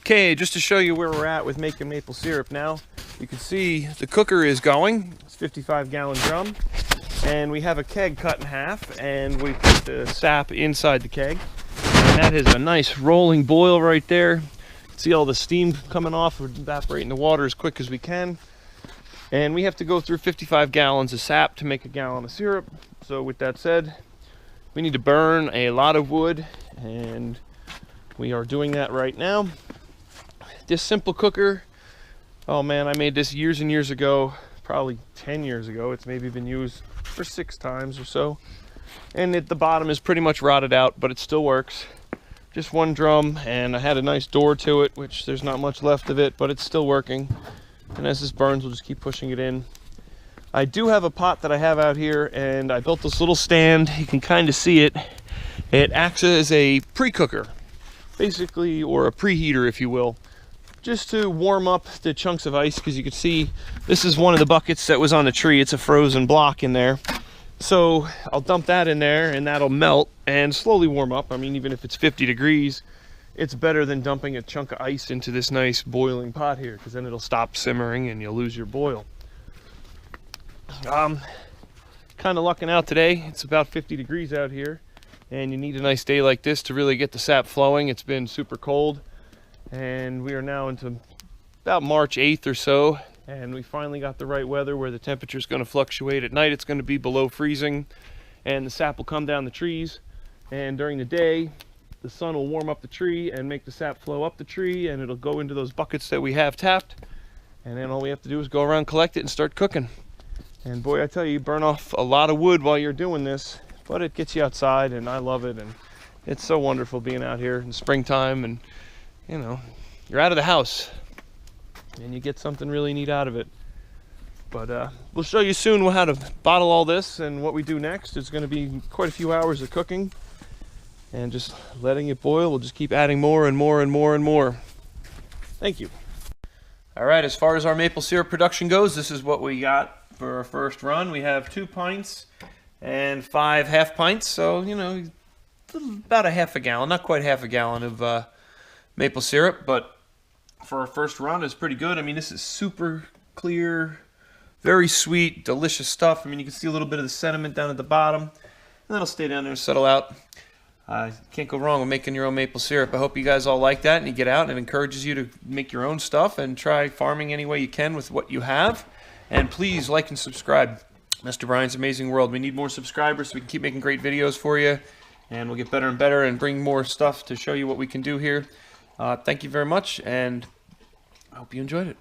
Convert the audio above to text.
Okay, just to show you where we're at with making maple syrup now, you can see the cooker is going. It's a 55-gallon drum, and we have a keg cut in half, and we put the sap inside the keg. And that is a nice rolling boil right there. You can see all the steam coming off. We're evaporating the water as quick as we can. And we have to go through 55 gallons of sap to make a gallon of syrup. So with that said, we need to burn a lot of wood, and we are doing that right now. This simple cooker, oh man, I made this years and years ago, probably 10 years ago. It's maybe been used for 6 times or so. And the bottom is pretty much rotted out, but it still works. Just one drum, and I had a nice door to it, which there's not much left of it, but it's still working. And as this burns, we'll just keep pushing it in. I do have a pot that I have out here, and I built this little stand. You can kind of see it. It acts as a pre-cooker, basically, or a preheater, if you will, just to warm up the chunks of ice, because you can see this is one of the buckets that was on the tree. It's a frozen block in there. So I'll dump that in there, and that'll melt and slowly warm up. I mean, even if it's 50 degrees, it's better than dumping a chunk of ice into this nice boiling pot here, because then it'll stop simmering and you'll lose your boil. Kind of lucking out today. It's about 50 degrees out here, and you need a nice day like this to really get the sap flowing. It's been super cold, and we are now into about March 8th or so, and we finally got the right weather where the temperature is going to fluctuate. At night it's going to be below freezing, and the sap will come down the trees, and during the day the sun will warm up the tree and make the sap flow up the tree, and it'll go into those buckets that we have tapped, and then all we have to do is go around, collect it, and start cooking. And boy, I tell you, you burn off a lot of wood while you're doing this, but it gets you outside, and I love it, and it's so wonderful being out here in springtime, and you know, you're out of the house and you get something really neat out of it. But we'll show you soon how to bottle all this, and what we do next is going to be quite a few hours of cooking and just letting it boil. We'll just keep adding more and more and more and more. Thank you. All right, as far as our maple syrup production goes, this is what we got for our first run. We have 2 pints and 5 half pints, so you know, about a half a gallon, not quite half a gallon of maple syrup, but for our first run it's pretty good. I mean, this is super clear, very sweet, delicious stuff. I mean, you can see a little bit of the sediment down at the bottom, and that'll stay down there and settle out. Can't go wrong with making your own maple syrup. I hope you guys all like that, and you get out, and it encourages you to make your own stuff and try farming any way you can with what you have. And please like and subscribe. Mr. Brian's Amazing World. We need more subscribers so we can keep making great videos for you, and we'll get better and better and bring more stuff to show you what we can do here. Thank you very much, and I hope you enjoyed it.